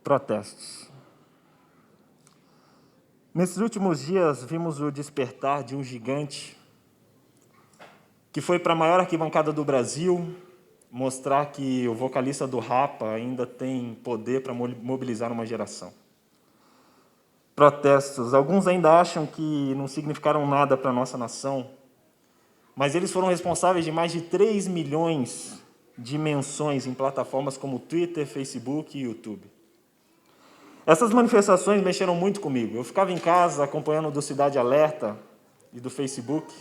Protestos. Nesses últimos dias, vimos o despertar de um gigante que foi para a maior arquibancada do Brasil mostrar que o vocalista do Rapa ainda tem poder para mobilizar uma geração. Protestos. Alguns ainda acham que não significaram nada para a nossa nação, mas eles foram responsáveis de mais de 3 milhões de menções em plataformas como Twitter, Facebook e YouTube. Essas manifestações mexeram muito comigo. Eu ficava em casa acompanhando do Cidade Alerta e do Facebook,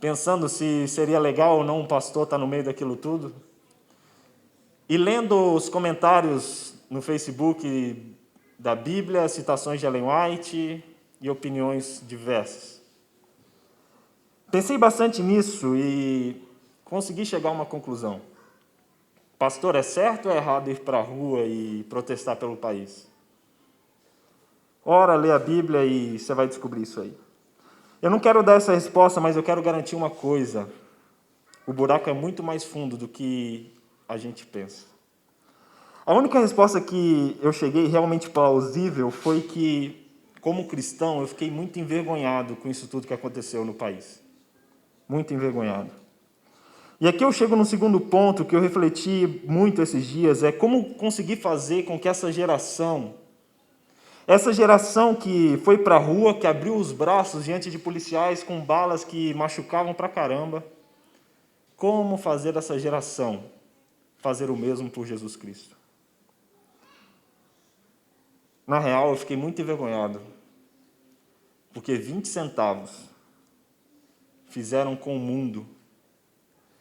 pensando se seria legal ou não um pastor estar no meio daquilo tudo. E lendo os comentários no Facebook da Bíblia, citações de Ellen White e opiniões diversas. Pensei bastante nisso e consegui chegar a uma conclusão. Pastor, é certo ou é errado ir para a rua e protestar pelo país? Ora, lê a Bíblia e você vai descobrir isso aí. Eu não quero dar essa resposta, mas eu quero garantir uma coisa. O buraco é muito mais fundo do que a gente pensa. A única resposta que eu cheguei realmente plausível foi que, como cristão, eu fiquei muito envergonhado com isso tudo que aconteceu no país. Muito envergonhado. E aqui eu chego no segundo ponto que eu refleti muito esses dias, é como conseguir fazer com que essa geração que foi para a rua, que abriu os braços diante de policiais com balas que machucavam pra caramba, como fazer essa geração fazer o mesmo por Jesus Cristo? Na real, eu fiquei muito envergonhado, porque 20 centavos fizeram com o mundo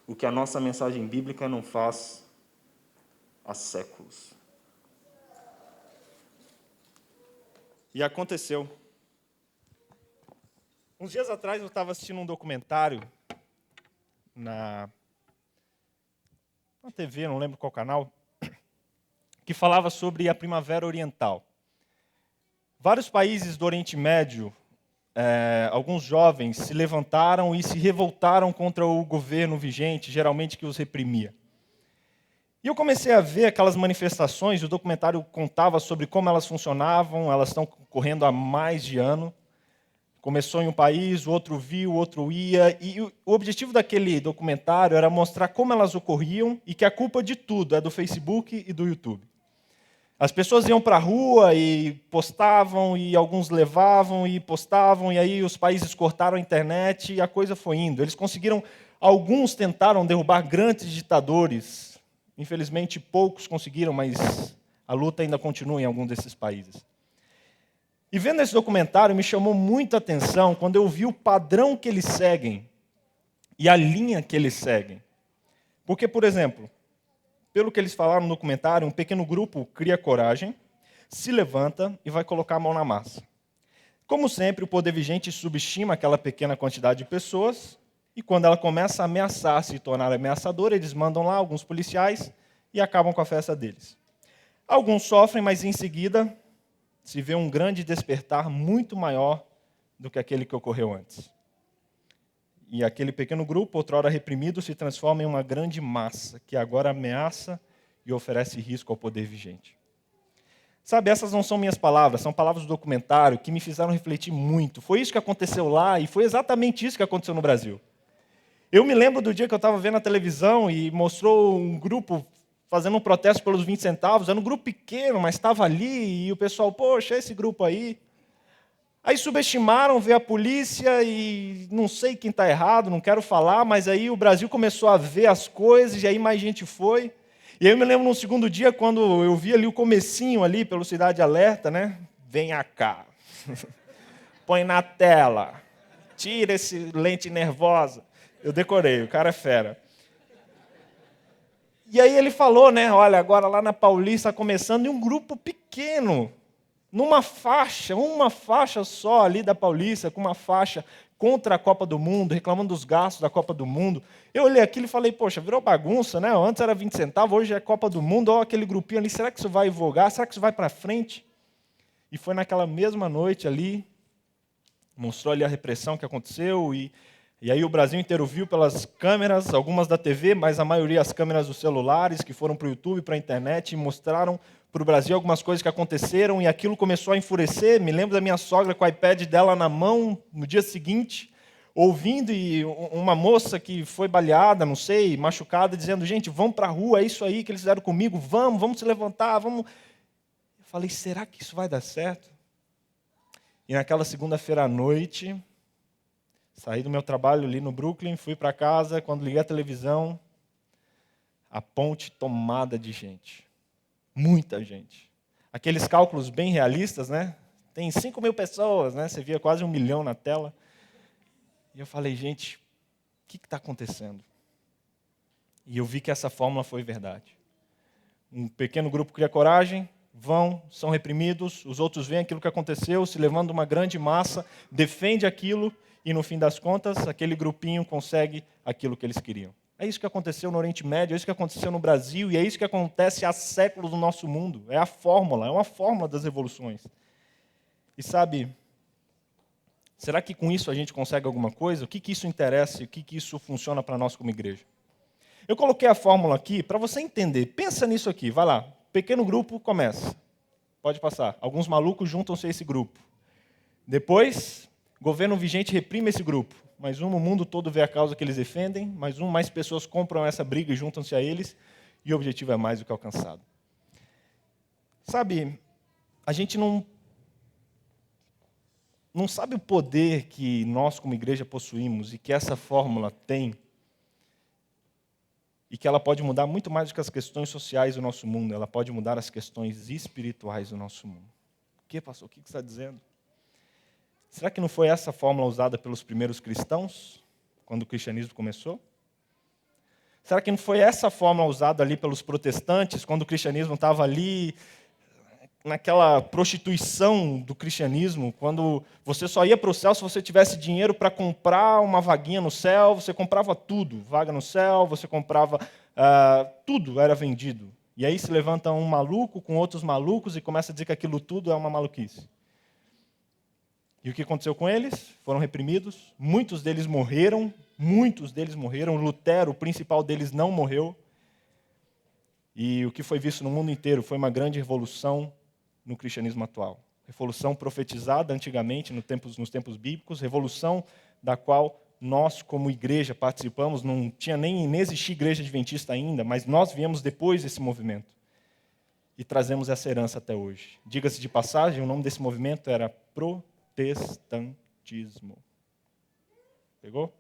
o que a nossa mensagem bíblica não faz há séculos. E aconteceu. Uns dias atrás eu estava assistindo um documentário na TV, não lembro qual canal, que falava sobre a Primavera Oriental. Vários países do Oriente Médio, alguns jovens se levantaram e se revoltaram contra o governo vigente, geralmente que os reprimia. E eu comecei a ver aquelas manifestações, o documentário contava sobre como elas funcionavam, elas estão correndo há mais de ano. Começou em um país, o outro viu, o outro ia, e o objetivo daquele documentário era mostrar como elas ocorriam e que a culpa de tudo é do Facebook e do YouTube. As pessoas iam para a rua e postavam, e alguns levavam e postavam, e aí os países cortaram a internet e a coisa foi indo. Eles conseguiram, alguns tentaram derrubar grandes ditadores. Infelizmente, poucos conseguiram, mas a luta ainda continua em algum desses países. E vendo esse documentário, me chamou muita atenção quando eu vi o padrão que eles seguem e a linha que eles seguem. Porque, por exemplo, pelo que eles falaram no documentário, um pequeno grupo cria coragem, se levanta e vai colocar a mão na massa. Como sempre, o poder vigente subestima aquela pequena quantidade de pessoas, e quando ela começa a ameaçar, se tornar ameaçadora, eles mandam lá alguns policiais e acabam com a festa deles. Alguns sofrem, mas em seguida se vê um grande despertar muito maior do que aquele que ocorreu antes. E aquele pequeno grupo, outrora reprimido, se transforma em uma grande massa, que agora ameaça e oferece risco ao poder vigente. Sabe, essas não são minhas palavras, são palavras do documentário que me fizeram refletir muito. Foi isso que aconteceu lá e foi exatamente isso que aconteceu no Brasil. Eu me lembro do dia que eu estava vendo a televisão e mostrou um grupo fazendo um protesto pelos 20 centavos. Era um grupo pequeno, mas estava ali e o pessoal, poxa, esse grupo aí. Aí subestimaram, veio a polícia e não sei quem está errado, não quero falar, mas aí o Brasil começou a ver as coisas e aí mais gente foi. E aí eu me lembro no segundo dia, quando eu vi ali o comecinho ali pelo Cidade Alerta, né? Venha cá, põe na tela, tira esse lente nervosa. Eu decorei, o cara é fera. E aí ele falou, né? Olha, agora lá na Paulista começando, e um grupo pequeno, numa faixa, uma faixa só ali da Paulista, com uma faixa contra a Copa do Mundo, reclamando dos gastos da Copa do Mundo. Eu olhei aquilo e falei, poxa, virou bagunça, né? Antes era 20 centavos, hoje é Copa do Mundo, olha aquele grupinho ali, será que isso vai vogar? Será que isso vai para frente? E foi naquela mesma noite ali, mostrou ali a repressão que aconteceu, e E aí o Brasil inteiro viu pelas câmeras, algumas da TV, mas a maioria as câmeras dos celulares, que foram para o YouTube, para a internet, e mostraram para o Brasil algumas coisas que aconteceram, e aquilo começou a enfurecer. Me lembro da minha sogra com o iPad dela na mão, no dia seguinte, ouvindo, e uma moça que foi baleada, não sei, machucada, dizendo, gente, vamos para a rua, é isso aí que eles fizeram comigo, vamos se levantar, vamos. Eu falei, será que isso vai dar certo? E naquela segunda-feira à noite, saí do meu trabalho ali no Brooklyn, fui para casa, quando liguei a televisão, a ponte tomada de gente. Muita gente. Aqueles cálculos bem realistas, né? Tem 5.000 pessoas, né? Você via quase 1 milhão na tela. E eu falei, gente, o que está acontecendo? E eu vi que essa fórmula foi verdade. Um pequeno grupo cria coragem, vão, são reprimidos, os outros veem aquilo que aconteceu, se levando uma grande massa, defende aquilo, e no fim das contas, aquele grupinho consegue aquilo que eles queriam. É isso que aconteceu no Oriente Médio, é isso que aconteceu no Brasil, e é isso que acontece há séculos no nosso mundo. É a fórmula, é uma fórmula das revoluções. E sabe, será que com isso a gente consegue alguma coisa? O que isso interessa e o que isso funciona para nós como igreja? Eu coloquei a fórmula aqui para você entender. Pensa nisso aqui, vai lá. Pequeno grupo começa. Pode passar. Alguns malucos juntam-se a esse grupo. Depois, governo vigente reprime esse grupo. Mais um, o mundo todo vê a causa que eles defendem. Mais pessoas compram essa briga e juntam-se a eles. E o objetivo é mais do que alcançado. Sabe, a gente não sabe o poder que nós como igreja possuímos e que essa fórmula tem. E que ela pode mudar muito mais do que as questões sociais do nosso mundo. Ela pode mudar as questões espirituais do nosso mundo. O que, pastor? O que você está dizendo? Será que não foi essa fórmula usada pelos primeiros cristãos, quando o cristianismo começou? Será que não foi essa fórmula usada ali pelos protestantes, quando o cristianismo estava ali, naquela prostituição do cristianismo, quando você só ia para o céu se você tivesse dinheiro para comprar uma vaguinha no céu, você comprava tudo, vaga no céu, você comprava, tudo era vendido. E aí se levanta um maluco com outros malucos e começa a dizer que aquilo tudo é uma maluquice. E o que aconteceu com eles? Foram reprimidos, muitos deles morreram, Lutero, o principal deles, não morreu. E o que foi visto no mundo inteiro foi uma grande revolução no cristianismo atual. Revolução profetizada antigamente, nos tempos bíblicos, revolução da qual nós, como igreja, participamos. Não existia igreja adventista ainda, mas nós viemos depois desse movimento. E trazemos essa herança até hoje. Diga-se de passagem, o nome desse movimento era protestantismo. Pegou?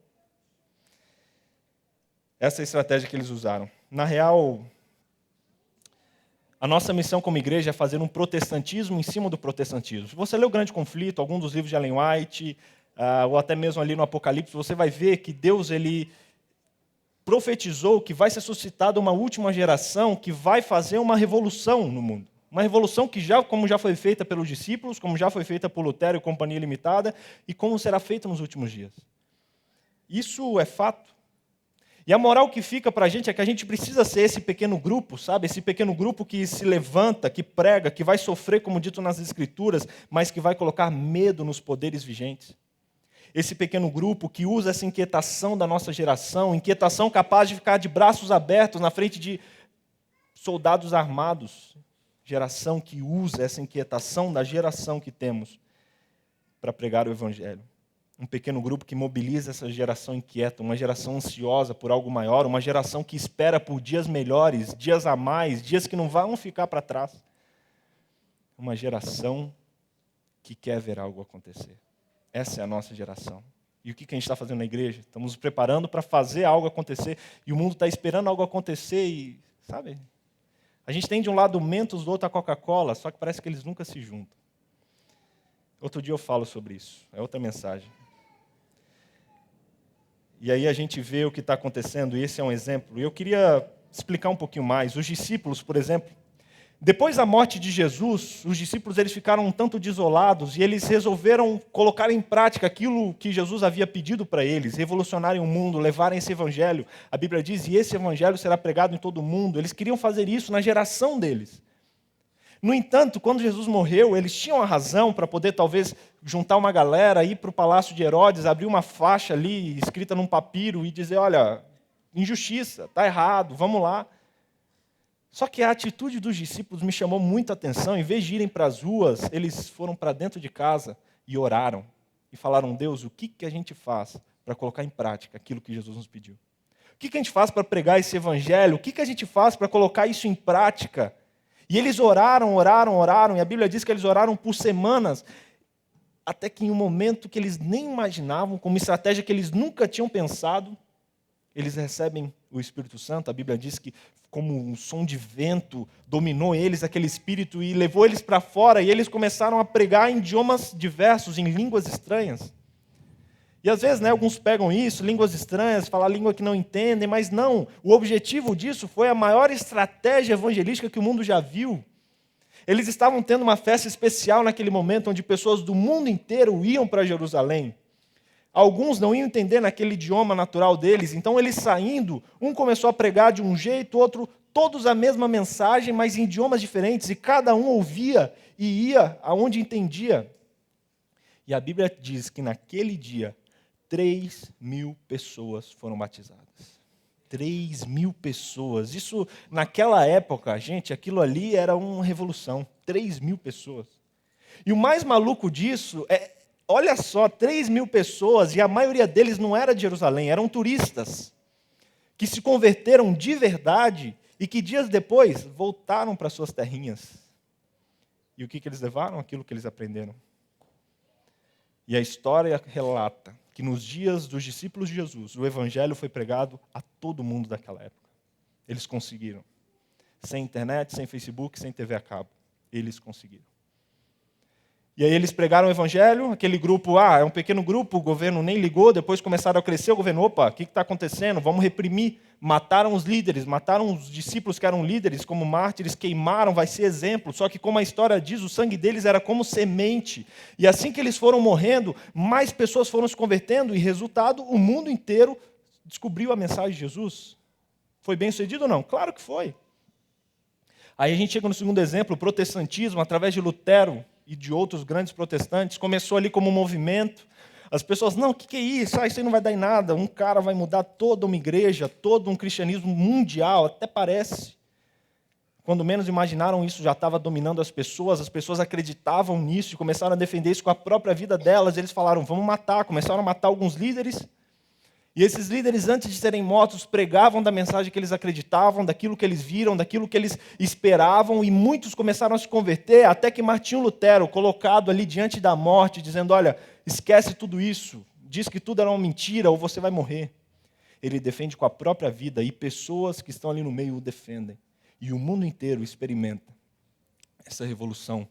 Essa é a estratégia que eles usaram. Na real, a nossa missão como igreja é fazer um protestantismo em cima do protestantismo. Se você ler o Grande Conflito, algum dos livros de Ellen White, ou até mesmo ali no Apocalipse, você vai ver que Deus ele profetizou que vai ser suscitada uma última geração que vai fazer uma revolução no mundo. Uma revolução que como já foi feita pelos discípulos, como já foi feita por Lutero e Companhia Limitada, e como será feita nos últimos dias. Isso é fato. E a moral que fica para a gente é que a gente precisa ser esse pequeno grupo, sabe? Esse pequeno grupo que se levanta, que prega, que vai sofrer, como dito nas Escrituras, mas que vai colocar medo nos poderes vigentes. Esse pequeno grupo que usa essa inquietação da nossa geração, inquietação capaz de ficar de braços abertos na frente de soldados armados. Geração que usa essa inquietação da geração que temos para pregar o Evangelho. Um pequeno grupo que mobiliza essa geração inquieta, uma geração ansiosa por algo maior, uma geração que espera por dias melhores, dias a mais, dias que não vão ficar para trás. Uma geração que quer ver algo acontecer. Essa é a nossa geração. E o que a gente está fazendo na igreja? Estamos nos preparando para fazer algo acontecer, e o mundo está esperando algo acontecer e, sabe? A gente tem de um lado o Mentos, do outro a Coca-Cola, só que parece que eles nunca se juntam. Outro dia eu falo sobre isso, é outra mensagem. E aí a gente vê o que está acontecendo, e esse é um exemplo. E eu queria explicar um pouquinho mais. Os discípulos, por exemplo, depois da morte de Jesus, os discípulos eles ficaram um tanto desolados e eles resolveram colocar em prática aquilo que Jesus havia pedido para eles, revolucionarem o mundo, levarem esse evangelho. A Bíblia diz, e esse evangelho será pregado em todo o mundo. Eles queriam fazer isso na geração deles. No entanto, quando Jesus morreu, eles tinham a razão para poder talvez juntar uma galera, ir para o palácio de Herodes, abrir uma faixa ali escrita num papiro e dizer, olha, injustiça, está errado, vamos lá. Só que a atitude dos discípulos me chamou muita atenção. Em vez de irem para as ruas, eles foram para dentro de casa e oraram. E falaram, Deus, o que a gente faz para colocar em prática aquilo que Jesus nos pediu? O que a gente faz para pregar esse evangelho? O que a gente faz para colocar isso em prática? E eles oraram, e a Bíblia diz que eles oraram por semanas, até que em um momento que eles nem imaginavam, com uma estratégia que eles nunca tinham pensado, eles recebem o Espírito Santo. A Bíblia diz que como um som de vento dominou eles, aquele Espírito, e levou eles para fora, e eles começaram a pregar em idiomas diversos, em línguas estranhas. E às vezes, alguns pegam isso, línguas estranhas, falar língua que não entendem, mas não. O objetivo disso foi a maior estratégia evangelística que o mundo já viu. Eles estavam tendo uma festa especial naquele momento, onde pessoas do mundo inteiro iam para Jerusalém. Alguns não iam entender naquele idioma natural deles, então eles saindo, um começou a pregar de um jeito, outro, todos a mesma mensagem, mas em idiomas diferentes, e cada um ouvia e ia aonde entendia. E a Bíblia diz que naquele dia, 3.000 pessoas foram batizadas. 3.000 pessoas. Isso, naquela época, gente, aquilo ali era uma revolução. 3.000 pessoas. E o mais maluco disso é, olha só, 3.000 pessoas, e a maioria deles não era de Jerusalém, eram turistas, que se converteram de verdade e que dias depois voltaram para suas terrinhas. E o que eles levaram? Aquilo que eles aprenderam. E a história relata que nos dias dos discípulos de Jesus, o evangelho foi pregado a todo mundo daquela época. Eles conseguiram. Sem internet, sem Facebook, sem TV a cabo. Eles conseguiram. E aí eles pregaram o evangelho, aquele grupo, é um pequeno grupo, o governo nem ligou, depois começaram a crescer, o governo, o que está acontecendo? Vamos reprimir. Mataram os líderes, mataram os discípulos que eram líderes como mártires, queimaram, vai ser exemplo. Só que como a história diz, o sangue deles era como semente. E assim que eles foram morrendo, mais pessoas foram se convertendo e, resultado, o mundo inteiro descobriu a mensagem de Jesus. Foi bem sucedido ou não? Claro que foi. Aí a gente chega no segundo exemplo, o protestantismo, através de Lutero e de outros grandes protestantes, começou ali como um movimento. As pessoas, não, o que é isso? Isso aí não vai dar em nada. Um cara vai mudar toda uma igreja, todo um cristianismo mundial, até parece. Quando menos imaginaram, isso já estava dominando as pessoas acreditavam nisso e começaram a defender isso com a própria vida delas. Eles falaram, vamos matar, começaram a matar alguns líderes. E esses líderes, antes de serem mortos, pregavam da mensagem que eles acreditavam, daquilo que eles viram, daquilo que eles esperavam, e muitos começaram a se converter, até que Martinho Lutero, colocado ali diante da morte, dizendo, olha, esquece tudo isso, diz que tudo era uma mentira ou você vai morrer. Ele defende com a própria vida, e pessoas que estão ali no meio o defendem. E o mundo inteiro experimenta essa revolução,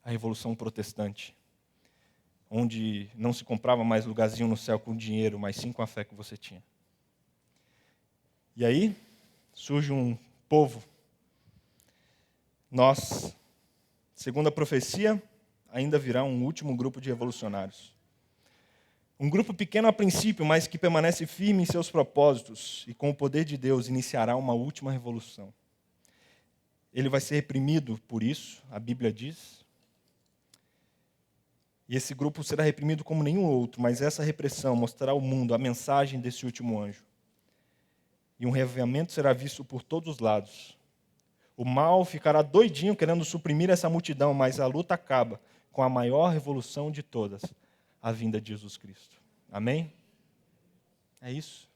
a revolução protestante, onde não se comprava mais lugarzinho no céu com dinheiro, mas sim com a fé que você tinha. E aí, surge um povo. Nós, segundo a profecia, ainda virá um último grupo de revolucionários. Um grupo pequeno a princípio, mas que permanece firme em seus propósitos e com o poder de Deus iniciará uma última revolução. Ele vai ser reprimido por isso, a Bíblia diz. E esse grupo será reprimido como nenhum outro, mas essa repressão mostrará ao mundo a mensagem desse último anjo. E um reavivamento será visto por todos os lados. O mal ficará doidinho querendo suprimir essa multidão, mas a luta acaba com a maior revolução de todas, a vinda de Jesus Cristo. Amém? É isso.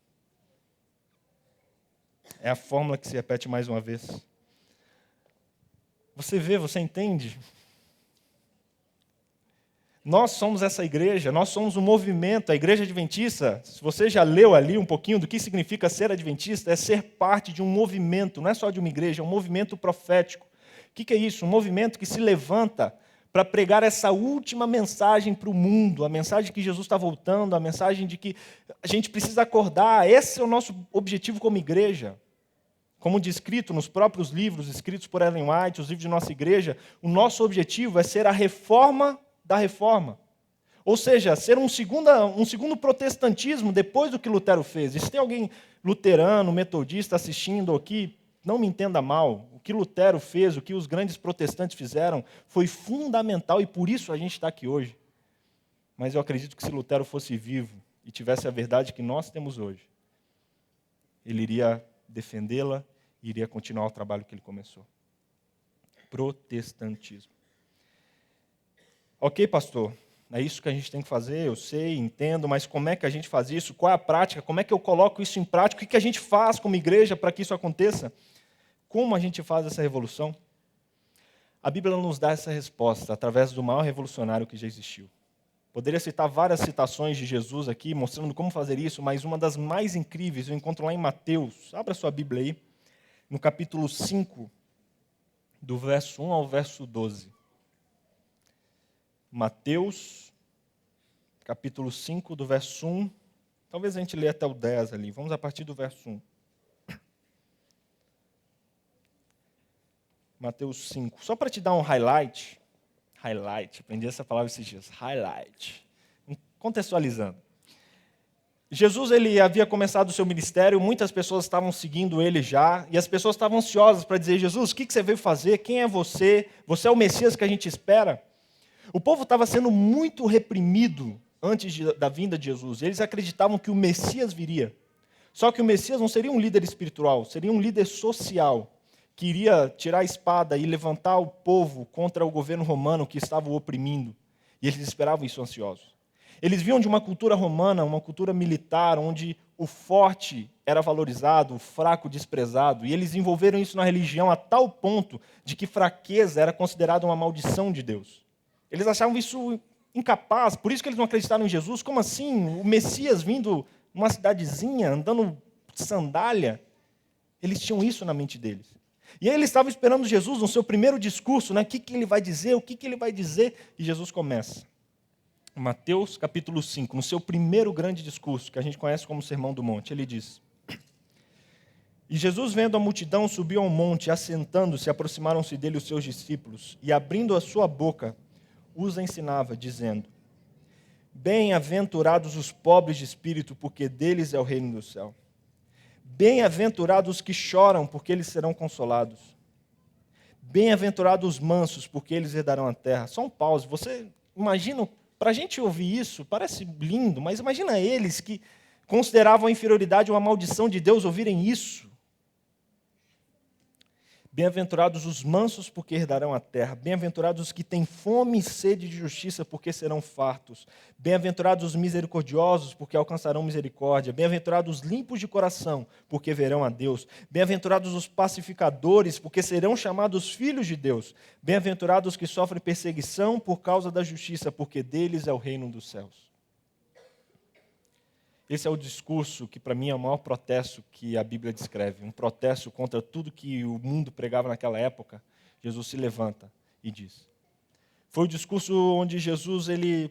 É a fórmula que se repete mais uma vez. Você vê, você entende? Nós somos essa igreja, nós somos um movimento, a igreja adventista. Se você já leu ali um pouquinho do que significa ser adventista, é ser parte de um movimento, não é só de uma igreja, é um movimento profético. O que é isso? Um movimento que se levanta para pregar essa última mensagem para o mundo, a mensagem que Jesus está voltando, a mensagem de que a gente precisa acordar. Esse é o nosso objetivo como igreja. Como descrito nos próprios livros escritos por Ellen White, os livros de nossa igreja, o nosso objetivo é ser a reforma da reforma. Ou seja, ser um segundo protestantismo depois do que Lutero fez. E se tem alguém luterano, metodista assistindo aqui, não me entenda mal, o que Lutero fez, o que os grandes protestantes fizeram, foi fundamental e por isso a gente está aqui hoje. Mas eu acredito que se Lutero fosse vivo e tivesse a verdade que nós temos hoje, ele iria defendê-la e iria continuar o trabalho que ele começou. Protestantismo. Ok, pastor, é isso que a gente tem que fazer, eu sei, entendo, mas como é que a gente faz isso? Qual é a prática? Como é que eu coloco isso em prática? O que a gente faz como igreja para que isso aconteça? Como a gente faz essa revolução? A Bíblia nos dá essa resposta através do maior revolucionário que já existiu. Poderia citar várias citações de Jesus aqui, mostrando como fazer isso, mas uma das mais incríveis eu encontro lá em Mateus. Abra sua Bíblia aí, no capítulo 5, do verso 1 ao verso 12. Mateus, capítulo 5, do verso 1. Talvez a gente lê até o 10 ali. Vamos a partir do verso 1. Mateus 5. Só para te dar um highlight, aprendi essa palavra esses dias, highlight, contextualizando. Jesus ele havia começado o seu ministério, muitas pessoas estavam seguindo ele já, e as pessoas estavam ansiosas para dizer, Jesus, o que você veio fazer? Quem é você? Você é o Messias que a gente espera? O povo estava sendo muito reprimido antes da vinda de Jesus. Eles acreditavam que o Messias viria. Só que o Messias não seria um líder espiritual, seria um líder social, que iria tirar a espada e levantar o povo contra o governo romano que estava o oprimindo. E eles esperavam isso ansiosos. Eles vinham de uma cultura romana, uma cultura militar, onde o forte era valorizado, o fraco desprezado. E eles envolveram isso na religião a tal ponto de que fraqueza era considerada uma maldição de Deus. Eles achavam isso incapaz, por isso que eles não acreditaram em Jesus. Como assim? O Messias vindo numa cidadezinha, andando de sandália? Eles tinham isso na mente deles. E aí eles estavam esperando Jesus no seu primeiro discurso, né? O que ele vai dizer, o que ele vai dizer? E Jesus começa. Mateus capítulo 5, no seu primeiro grande discurso, que a gente conhece como Sermão do Monte, ele diz: E Jesus, vendo a multidão, subiu ao monte, assentando-se, aproximaram-se dele os seus discípulos, e abrindo a sua boca, os ensinava, dizendo: Bem-aventurados os pobres de espírito, porque deles é o reino do céu. Bem-aventurados os que choram, porque eles serão consolados. Bem-aventurados os mansos, porque eles herdarão a terra. Só um pause. Você imagina, para a gente ouvir isso, parece lindo, mas imagina eles que consideravam a inferioridade uma maldição de Deus ouvirem isso. Bem-aventurados os mansos, porque herdarão a terra. Bem-aventurados os que têm fome e sede de justiça, porque serão fartos. Bem-aventurados os misericordiosos, porque alcançarão misericórdia. Bem-aventurados os limpos de coração, porque verão a Deus. Bem-aventurados os pacificadores, porque serão chamados filhos de Deus. Bem-aventurados os que sofrem perseguição por causa da justiça, porque deles é o reino dos céus. Esse é o discurso que, para mim, é o maior protesto que a Bíblia descreve. Um protesto contra tudo que o mundo pregava naquela época. Jesus se levanta e diz. Foi o discurso onde Jesus ele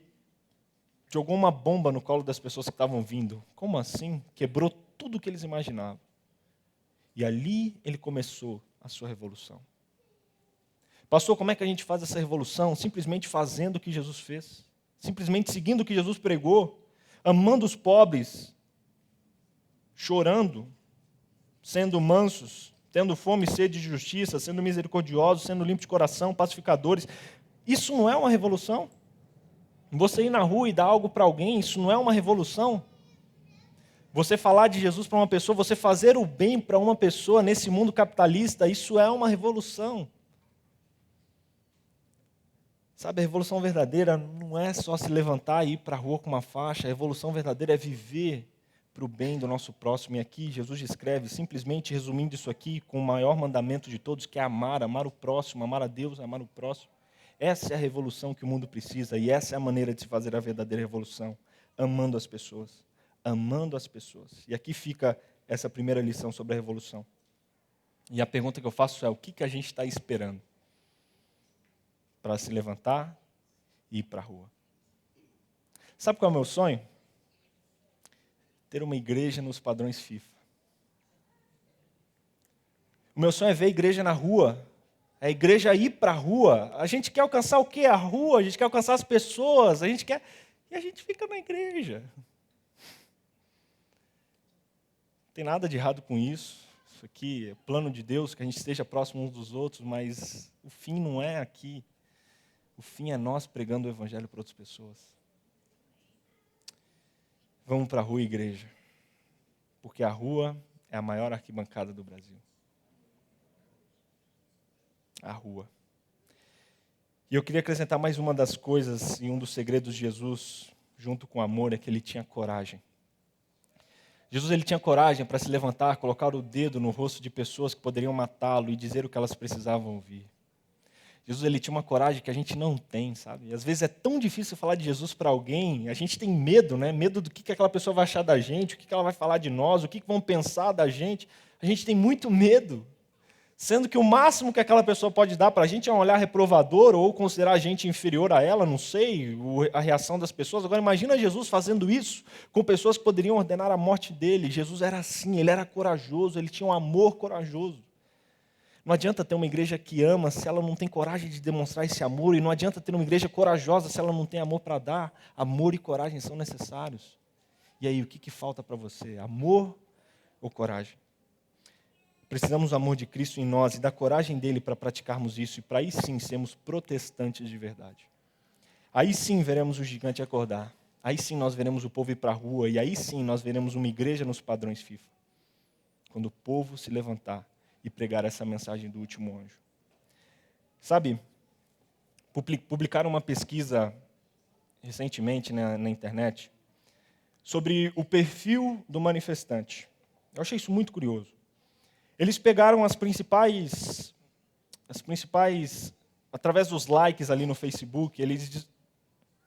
jogou uma bomba no colo das pessoas que estavam vindo. Como assim? Quebrou tudo o que eles imaginavam. E ali ele começou a sua revolução. Pastor, como é que a gente faz essa revolução? Simplesmente fazendo o que Jesus fez. Simplesmente seguindo o que Jesus pregou. Amando os pobres, chorando, sendo mansos, tendo fome e sede de justiça, sendo misericordiosos, sendo limpos de coração, pacificadores. Isso não é uma revolução? Você ir na rua e dar algo para alguém, isso não é uma revolução? Você falar de Jesus para uma pessoa, você fazer o bem para uma pessoa nesse mundo capitalista, isso é uma revolução. Sabe, a revolução verdadeira não é só se levantar e ir para a rua com uma faixa. A revolução verdadeira é viver para o bem do nosso próximo. E aqui Jesus descreve, simplesmente resumindo isso aqui, com o maior mandamento de todos, que é amar o próximo, amar a Deus, amar o próximo. Essa é a revolução que o mundo precisa e essa é a maneira de se fazer a verdadeira revolução, amando as pessoas. Amando as pessoas. E aqui fica essa primeira lição sobre a revolução. E a pergunta que eu faço é, o que a gente está esperando para se levantar e ir para a rua? Sabe qual é o meu sonho? Ter uma igreja nos padrões FIFA. O meu sonho é ver a igreja na rua, a igreja ir para a rua. A gente quer alcançar o quê? A rua, a gente quer alcançar as pessoas, a gente quer... E a gente fica na igreja. Não tem nada de errado com isso. isso aqui é o plano de Deus, que a gente esteja próximo uns dos outros, mas o fim não é aqui. O fim é nós pregando o evangelho para outras pessoas. Vamos para a rua, igreja, porque a rua é a maior arquibancada do Brasil. A rua. E eu queria acrescentar mais uma das coisas e um dos segredos de Jesus, junto com o amor, é que ele tinha coragem. Jesus ele tinha coragem para se levantar, colocar o dedo no rosto de pessoas que poderiam matá-lo e dizer o que elas precisavam ouvir. Jesus ele tinha uma coragem que a gente não tem, sabe? E às vezes é tão difícil falar de Jesus para alguém, a gente tem medo, né? Medo do que aquela pessoa vai achar da gente, o que ela vai falar de nós, o que vão pensar da gente. A gente tem muito medo. Sendo que o máximo que aquela pessoa pode dar para a gente é um olhar reprovador ou considerar a gente inferior a ela, não sei, a reação das pessoas. Agora imagina Jesus fazendo isso com pessoas que poderiam ordenar a morte dele. Jesus era assim, ele era corajoso, ele tinha um amor corajoso. Não adianta ter uma igreja que ama se ela não tem coragem de demonstrar esse amor, e não adianta ter uma igreja corajosa se ela não tem amor para dar. Amor e coragem são necessários. E aí, o que falta para você? Amor ou coragem? Precisamos do amor de Cristo em nós e da coragem dele para praticarmos isso, e para aí sim sermos protestantes de verdade. Aí sim veremos o gigante acordar. Aí sim nós veremos o povo ir para a rua, e aí sim nós veremos uma igreja nos padrões FIFA. Quando o povo se levantar e pregar essa mensagem do último anjo. Sabe, publicaram uma pesquisa recentemente na internet sobre o perfil do manifestante. Eu achei isso muito curioso. Eles pegaram as principais, através dos likes ali no Facebook, eles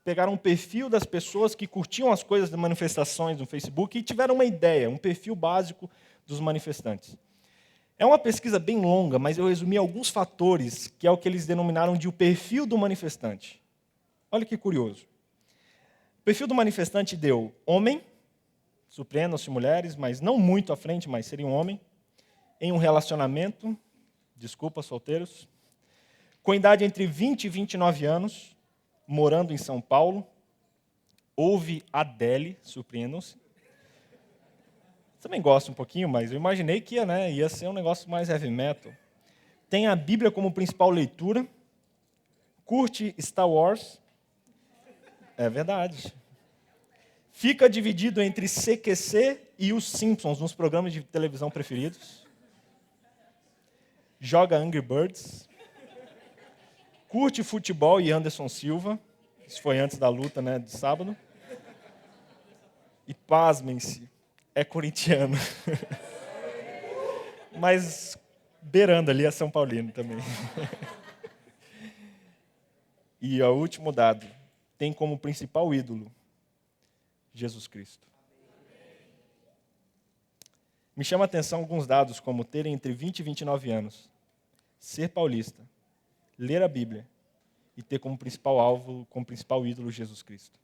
pegaram o perfil das pessoas que curtiam as coisas das manifestações no Facebook e tiveram uma ideia, um perfil básico dos manifestantes. É uma pesquisa bem longa, mas eu resumi alguns fatores, que é o que eles denominaram de o perfil do manifestante. Olha que curioso. O perfil do manifestante deu homem, surpreendam-se mulheres, mas não muito à frente, mas seria um homem, em um relacionamento, desculpa, solteiros, com idade entre 20 e 29 anos, morando em São Paulo, ouve Adele, surpreendam-se. Também gosto um pouquinho, mas eu imaginei que ia ser um negócio mais heavy metal. Tem a Bíblia como principal leitura, curte Star Wars, é verdade. Fica dividido entre CQC e os Simpsons nos programas de televisão preferidos. Joga Angry Birds, curte futebol e Anderson Silva, isso foi antes da luta, de sábado, e pasmem-se, é corintiano, mas beirando ali é São Paulino também. E o último dado, tem como principal ídolo Jesus Cristo. Me chama a atenção alguns dados, como ter entre 20 e 29 anos, ser paulista, ler a Bíblia e ter como principal alvo, como principal ídolo Jesus Cristo.